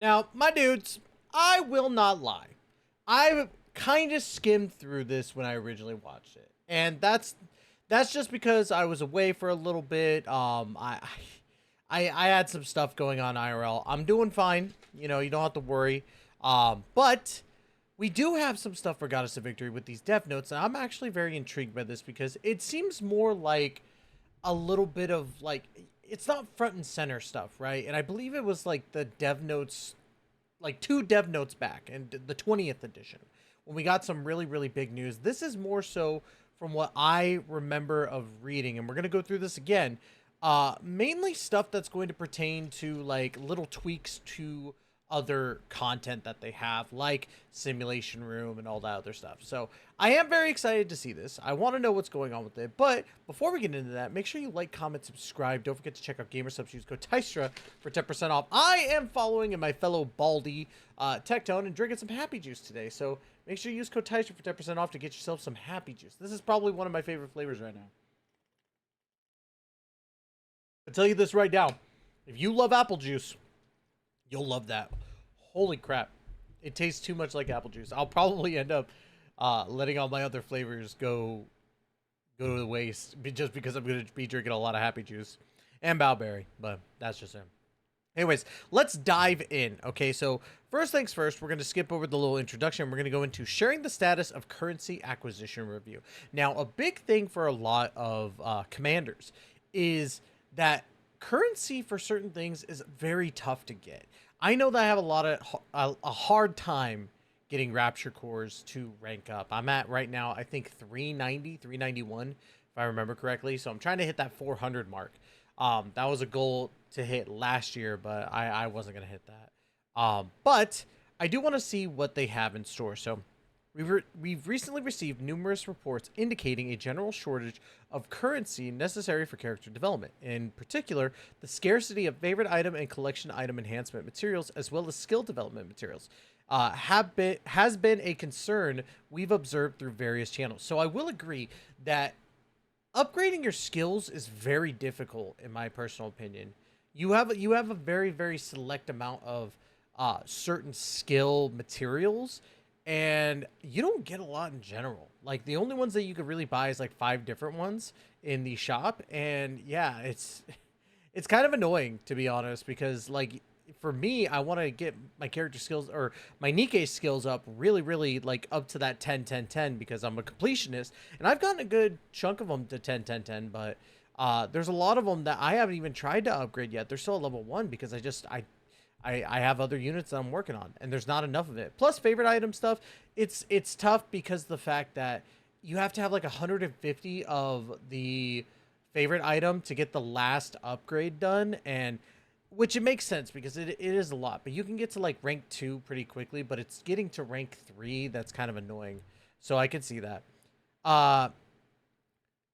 Now, my dudes, I will not lie. I kind of skimmed through this when I originally watched it, and that's just because I was away for a little bit. I had some stuff going on IRL. I'm doing fine. You know, you don't have to worry. But we do have some stuff for Goddess of Victory with these dev notes, and I'm actually very intrigued by this because it seems more like a little bit of like it's not front and center stuff, right? And I believe it was like the dev notes, like 2 dev notes back, and the 20th edition when we got some really big news. This is more so from what I remember of reading, and we're gonna go through this again. Mainly stuff that's going to pertain to like little tweaks to other content that they have, like simulation room and all that other stuff. So I am very excited to see this. I want to know what's going on with it. But before we get into that, make sure you like, comment, subscribe. Don't forget to check out GamerSubs. Use code Tystra for 10% off. I am following in my fellow Baldy Tectone and drinking some Happy Juice today. So make sure you use code Tystra for 10% off to get yourself some Happy Juice. This is probably one of my favorite flavors right now. I'll tell you this right now. If you love apple juice, you'll love that. Holy crap. It tastes too much like apple juice. I'll probably end up letting all my other flavors go to the waste just because I'm going to be drinking a lot of Happy Juice and Bowberry, but that's just it. Anyways, let's dive in. Okay, so first things first, we're going to skip over the little introduction. We're going to go into sharing the status of currency acquisition review. Now, a big thing for a lot of commanders is that currency for certain things is very tough to get. I know that I have a hard time getting Rapture cores to rank up. I'm at right now, I think 390, 391, if I remember correctly. So I'm trying to hit that 400 mark. That was a goal to hit last year, but I wasn't going to hit that. But I do want to see what they have in store. So we've recently received numerous reports indicating a general shortage of currency necessary for character development. In particular, the scarcity of favorite item and collection item enhancement materials, as well as skill development materials, has been a concern we've observed through various channels. So I will agree that upgrading your skills is very difficult, in my personal opinion. You have a very select amount of certain skill materials, and you don't get a lot in general. Like the only ones that you could really buy is like 5 different ones in the shop, and yeah, it's kind of annoying, to be honest, because like for me, I want to get my character skills or my Nikke skills up really like up to that 10 because I'm a completionist, and I've gotten a good chunk of them to 10 but there's a lot of them that I haven't even tried to upgrade yet. They're still at level 1 because I have other units that I'm working on, and there's not enough of it. Plus, favorite item stuff, it's tough because the fact that you have to have like 150 of the favorite item to get the last upgrade done, and which it makes sense because it is a lot. But you can get to like rank 2 pretty quickly, but it's getting to rank 3 that's kind of annoying. So I can see that.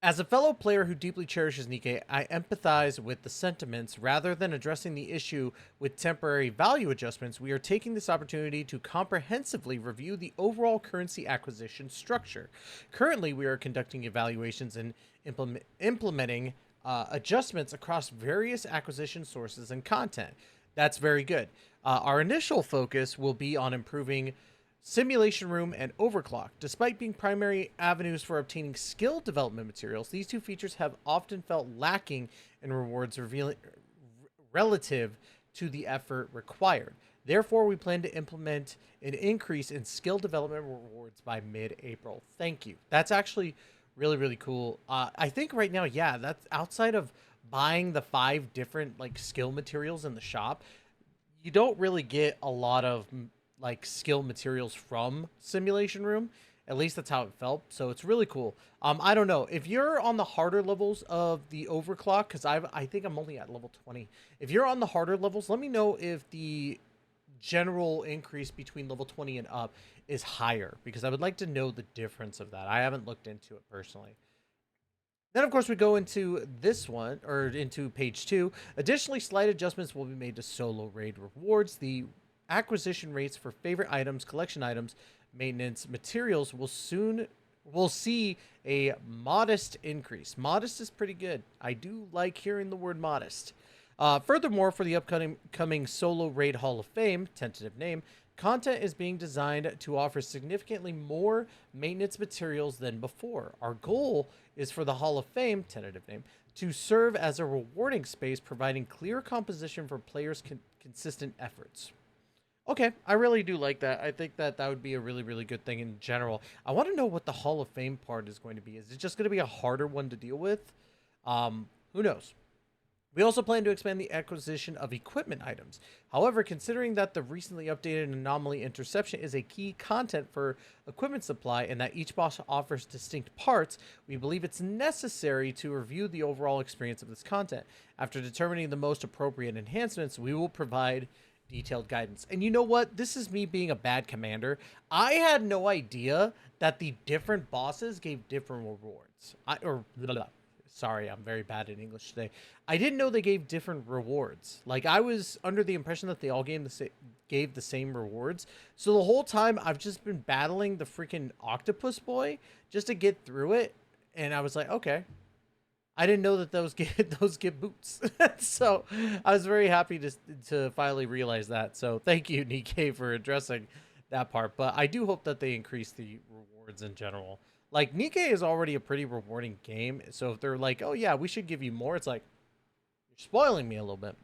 As a fellow player who deeply cherishes Nikke, I empathize with the sentiments. Rather than addressing the issue with temporary value adjustments, we are taking this opportunity to comprehensively review the overall currency acquisition structure. Currently, we are conducting evaluations and implementing adjustments across various acquisition sources and content. That's very good. Our initial focus will be on improving simulation room and overclock. Despite being primary avenues for obtaining skill development materials, these 2 features have often felt lacking in rewards relative to the effort required. Therefore, we plan to implement an increase in skill development rewards by mid-April. Thank you. That's actually really cool. I think right now, yeah, that's outside of buying the 5 different like skill materials in the shop, you don't really get a lot of like skill materials from simulation room. At least that's how it felt. So it's really cool. I don't know if you're on the harder levels of the overclock, because I think I'm only at level 20. If you're on the harder levels, let me know if the general increase between level 20 and up is higher, because I would like to know the difference of that. I haven't looked into it personally. Then, of course, we go into this one, or into page 2. Additionally, slight adjustments will be made to solo raid rewards. The acquisition rates for favorite items, collection items, maintenance materials will see a modest increase. Modest is pretty good. I do like hearing the word modest. Furthermore, for the upcoming Solo Raid Hall of Fame, tentative name, content is being designed to offer significantly more maintenance materials than before. Our goal is for the Hall of Fame, tentative name, to serve as a rewarding space, providing clear composition for players' consistent efforts. Okay, I really do like that. I think that that would be a really, really good thing in general. I want to know what the Hall of Fame part is going to be. Is it just going to be a harder one to deal with? Who knows? We also plan to expand the acquisition of equipment items. However, considering that the recently updated anomaly interception is a key content for equipment supply and that each boss offers distinct parts, we believe it's necessary to review the overall experience of this content. After determining the most appropriate enhancements, we will provide detailed guidance. And you know what? This is me being a bad commander. I had no idea that the different bosses gave different rewards. Sorry, I'm very bad in English today. I didn't know they gave different rewards. Like, I was under the impression that they all gave the same rewards. So the whole time, I've just been battling the freaking octopus boy just to get through it. And I was like, okay. I didn't know that those get boots. So I was very happy to finally realize that. So thank you, Nikke, for addressing that part. But I do hope that they increase the rewards in general. Like, Nikke is already a pretty rewarding game, so if they're like, oh yeah, we should give you more, it's like, you're spoiling me a little bit.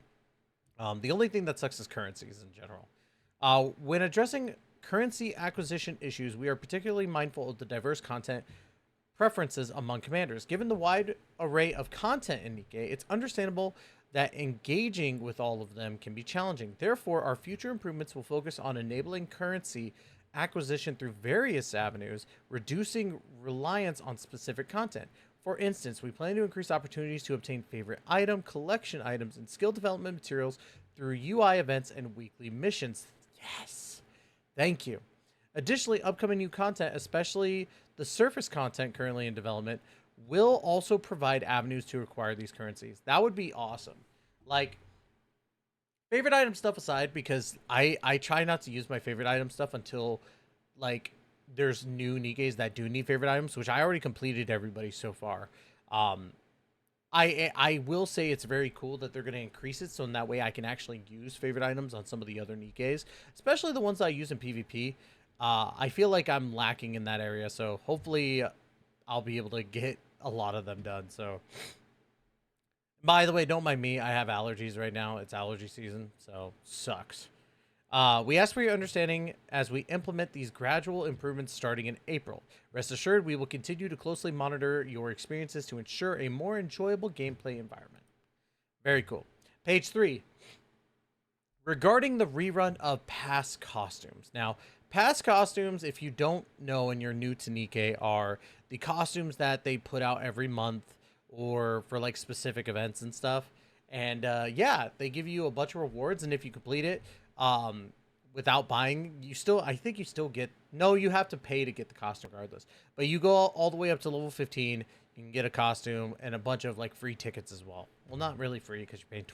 The only thing that sucks is currencies in general. When addressing currency acquisition issues, we are particularly mindful of the diverse content preferences among commanders. Given the wide array of content in Nikke, it's understandable that engaging with all of them can be challenging. Therefore, our future improvements will focus on enabling currency acquisition through various avenues, reducing reliance on specific content. For instance, we plan to increase opportunities to obtain favorite item, collection items, and skill development materials through UI events and weekly missions. Yes! Thank you. Additionally, upcoming new content, especially the surface content currently in development, will also provide avenues to acquire these currencies. That would be awesome. Like, favorite item stuff aside, because I try not to use my favorite item stuff until, like, there's new Nikkes that do need favorite items, which I already completed everybody so far. I will say it's very cool that they're going to increase it, so in that way I can actually use favorite items on some of the other Nikkes, especially the ones that I use in PvP. I feel like I'm lacking in that area, so hopefully I'll be able to get a lot of them done. So, by the way, don't mind me. I have allergies right now. It's allergy season, so sucks. We ask for your understanding as we implement these gradual improvements starting in April. Rest assured, we will continue to closely monitor your experiences to ensure a more enjoyable gameplay environment. Very cool. Page 3. Regarding the rerun of past costumes. Now, past costumes, if you don't know and you're new to Nikke, are the costumes that they put out every month or for like specific events and stuff. And yeah, they give you a bunch of rewards, and if you complete it without buying, I think you still get, no, you have to pay to get the costume regardless. But you go all the way up to level 15, you can get a costume and a bunch of like free tickets as well. Well, not really free because you're paying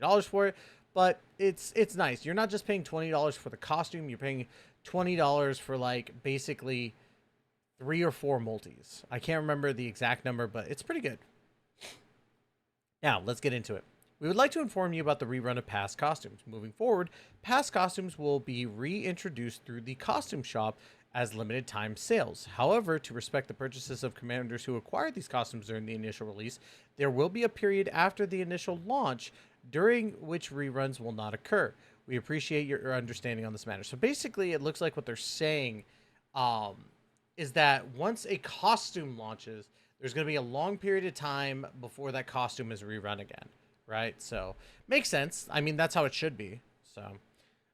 $20 for it, but it's nice. You're not just paying $20 for the costume, you're paying $20 for like basically 3 or 4 multis. I can't remember the exact number, but it's pretty good. Now, let's get into it. We would like to inform you about the rerun of past costumes. Moving forward, past costumes will be reintroduced through the costume shop as limited time sales. However, to respect the purchases of commanders who acquired these costumes during the initial release, there will be a period after the initial launch during which reruns will not occur. We appreciate your understanding on this matter. So basically, it looks like what they're saying is that once a costume launches, there's going to be a long period of time before that costume is rerun again, right? So, makes sense. I mean, that's how it should be. So,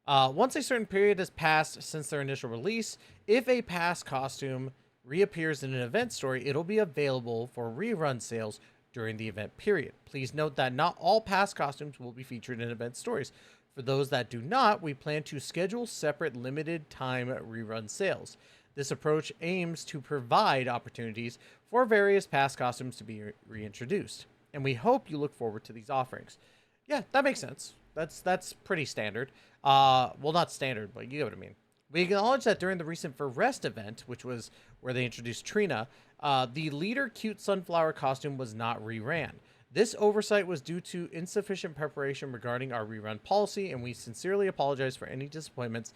once a certain period has passed since their initial release, if a past costume reappears in an event story, it'll be available for rerun sales during the event period. Please note that not all past costumes will be featured in event stories. For those that do not, we plan to schedule separate limited time rerun sales. This approach aims to provide opportunities for various past costumes to be reintroduced, and we hope you look forward to these offerings. Yeah, that makes sense. That's pretty standard. Well, not standard, but you get what I mean. We acknowledge that during the recent For Rest event, which was where they introduced Trina, the leader cute sunflower costume was not reran. This oversight was due to insufficient preparation regarding our rerun policy, and we sincerely apologize for any disappointment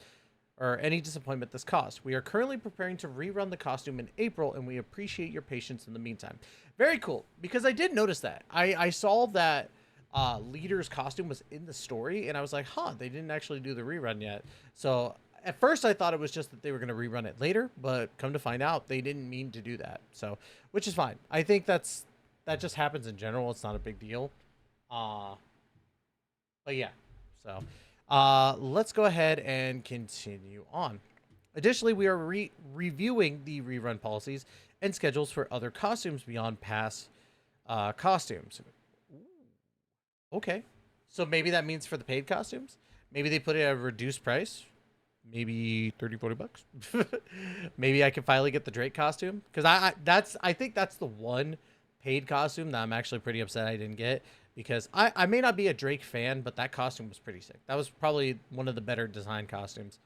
this caused. We are currently preparing to rerun the costume in April, and we appreciate your patience in the meantime. Very cool, because I did notice that. I saw that Leader's costume was in the story, and I was like, huh, they didn't actually do the rerun yet. So at first I thought it was just that they were going to rerun it later, but come to find out, they didn't mean to do that. So, which is fine. I think that just happens in general. It's not a big deal. But yeah, so let's go ahead and continue on. Additionally, we are reviewing the rerun policies and schedules for other costumes beyond past costumes. Okay, so maybe that means for the paid costumes, maybe they put it at a reduced price, maybe 30-40 bucks. Maybe I can finally get the Drake costume, because I think that's the one paid costume that I'm actually pretty upset I didn't get, because I may not be a Drake fan, but that costume was pretty sick. That was probably one of the better design costumes.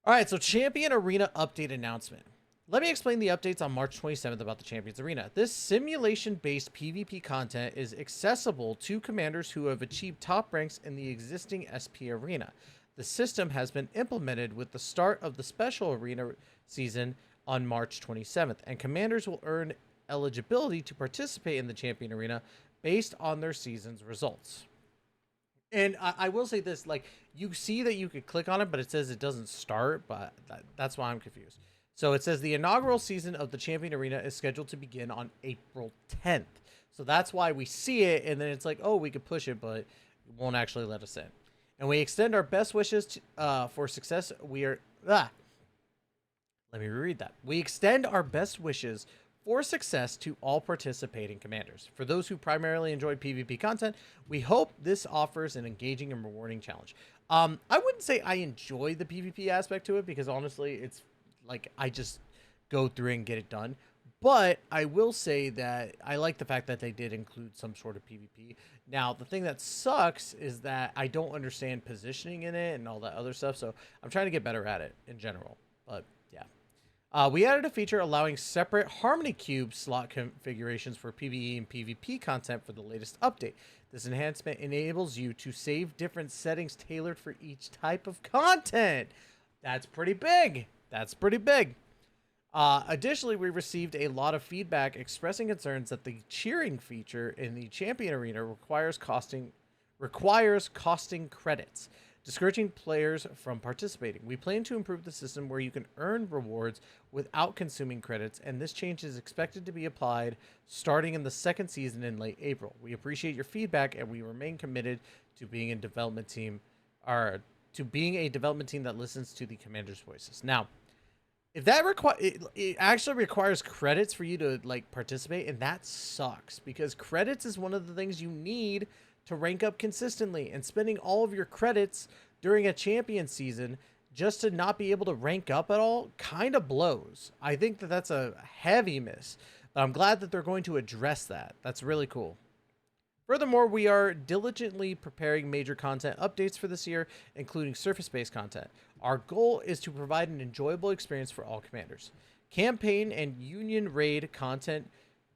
All right, so Champion Arena update announcement. Let me explain the updates on March 27th about the Champions Arena. This simulation-based PvP content is accessible to commanders who have achieved top ranks in the existing SP Arena. The system has been implemented with the start of the special arena season on March 27th, and commanders will earn eligibility to participate in the Champion Arena based on their season's results. And I will say this, like, you see that you could click on it, but it says it doesn't start, but that's why I'm confused. So it says the inaugural season of the Champion Arena is scheduled to begin on April 10th. So that's why we see it, and then it's like, oh, we could push it, but it won't actually let us in. And we extend our best wishes for success. Let me reread that. We extend our best wishes for success to all participating commanders. For those who primarily enjoy PvP content, we hope this offers an engaging and rewarding challenge. I wouldn't say I enjoy the PvP aspect to it, because honestly, it's like I just go through and get it done. But I will say that I like the fact that they did include some sort of PvP. Now, the thing that sucks is that I don't understand positioning in it and all that other stuff, so I'm trying to get better at it in general. But yeah. We added a feature allowing separate Harmony Cube slot configurations for PvE and PvP content for the latest update. This enhancement enables you to save different settings tailored for each type of content. That's pretty big. That's pretty big. Additionally, we received a lot of feedback expressing concerns that the cheering feature in the Champion Arena requires costing credits, discouraging players from participating. We plan to improve the system where you can earn rewards without consuming credits, and this change is expected to be applied starting in the second season in late April. We appreciate your feedback, and we remain committed to being a development team that listens to the commander's voices. Now, if that it actually requires credits for you to like participate, and that sucks, because credits is one of the things you need to rank up consistently, and spending all of your credits during a champion season just to not be able to rank up at all kind of blows. I think that that's a heavy miss, but I'm glad that they're going to address that. That's really cool. Furthermore, we are diligently preparing major content updates for this year, including surface-based content. Our goal is to provide an enjoyable experience for all commanders. Campaign and Union Raid content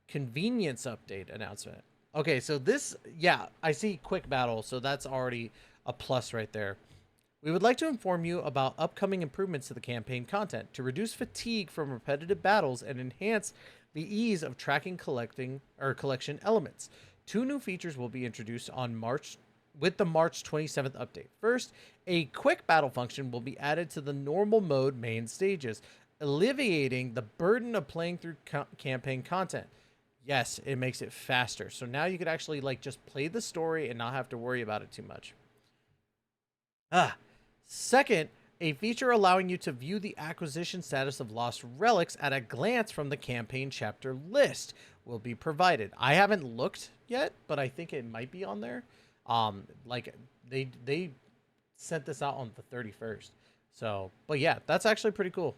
convenience update announcement. Okay, so this, yeah, I see quick battle, so that's already a plus right there. We would like to inform you about upcoming improvements to the campaign content to reduce fatigue from repetitive battles and enhance the ease of tracking collection elements. 2 new features will be introduced with the March 27th update. First, a quick battle function will be added to the normal mode main stages, alleviating the burden of playing through campaign content. Yes, it makes it faster. So now you could actually like just play the story and not have to worry about it too much. Second, a feature allowing you to view the acquisition status of lost relics at a glance from the campaign chapter list will be provided. I haven't looked yet, but I think it might be on there. Like they sent this out on the 31st. So, but yeah, that's actually pretty cool.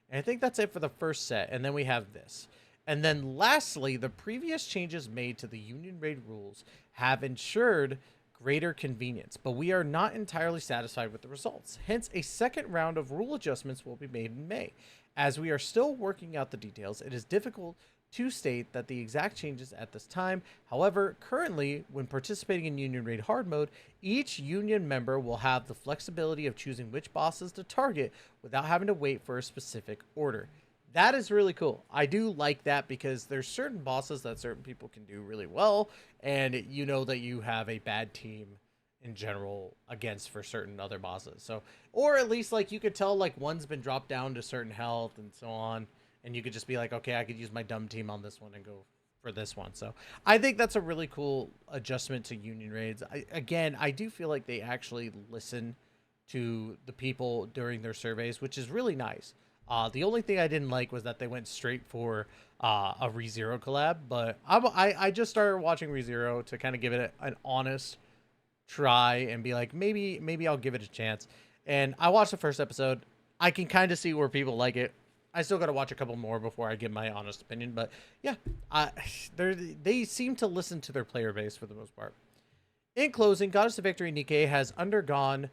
And I think that's it for the first set. And then we have this. And then lastly, the previous changes made to the Union Raid rules have ensured greater convenience, but we are not entirely satisfied with the results. Hence, a second round of rule adjustments will be made in May. As we are still working out the details, it is difficult to state that the exact changes at this time. However, currently, when participating in Union Raid Hard mode, each Union member will have the flexibility of choosing which bosses to target without having to wait for a specific order. That is really cool. I do like that because there's certain bosses that certain people can do really well, and you know that you have a bad team in general against for certain other bosses. So, or at least like you could tell like one's been dropped down to certain health and so on, and you could just be like, okay, I could use my dumb team on this one and go for this one. So I think that's a really cool adjustment to Union Raids. I do feel like they actually listen to the people during their surveys, which is really nice. The only thing I didn't like was that they went straight for a ReZero collab, but I just started watching ReZero to kind of give it an honest try and be like, maybe I'll give it a chance. And I watched the first episode. I can kind of see where people like it. I still got to watch a couple more before I give my honest opinion, but yeah, they seem to listen to their player base for the most part. In closing, Goddess of Victory Nikke has undergone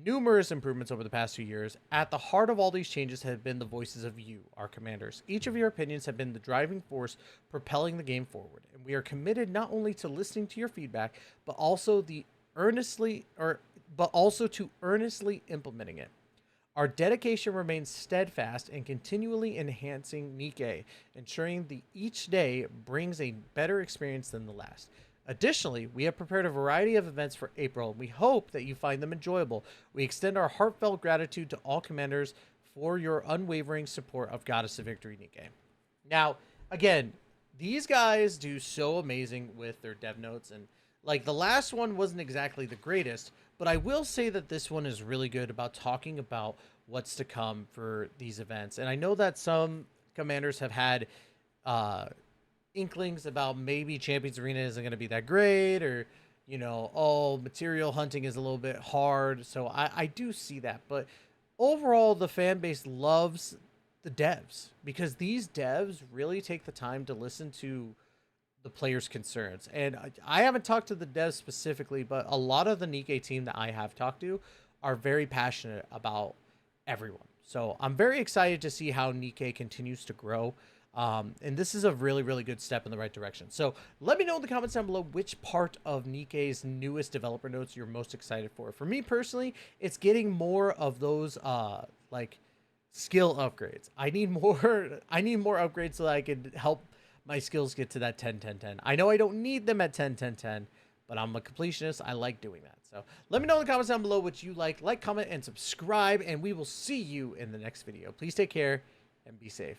numerous improvements over the past 2 years. At the heart of all these changes have been the voices of you, our commanders. Each of your opinions have been the driving force propelling the game forward, and we are committed not only to listening to your feedback, but also to earnestly implementing it. Our dedication remains steadfast and continually enhancing Nikke, ensuring that each day brings a better experience than the last. Additionally, we have prepared a variety of events for April, and we hope that you find them enjoyable. We extend our heartfelt gratitude to all commanders for your unwavering support of Goddess of Victory Nikke. Now, again, these guys do so amazing with their dev notes, and like the last one wasn't exactly the greatest, but I will say that this one is really good about talking about what's to come for these events. And I know that some commanders have had inklings about maybe Champions Arena isn't going to be that great, or, you know, oh, material hunting is a little bit hard. So I do see that. But overall, the fan base loves the devs because these devs really take the time to listen to the players' concerns. And I haven't talked to the devs specifically, but a lot of the Nikke team that I have talked to are very passionate about everyone. So I'm very excited to see how Nikke continues to grow. And this is a really, really good step in the right direction. So let me know in the comments down below which part of Nikke's newest developer notes you're most excited for. For me personally, it's getting more of those like skill upgrades. I need more upgrades so that I can help my skills get to that 10-10-10. I know I don't need them at 10-10-10, but I'm a completionist. I like doing that. So let me know in the comments down below what you like, comment, and subscribe, and we will see you in the next video. Please take care and be safe.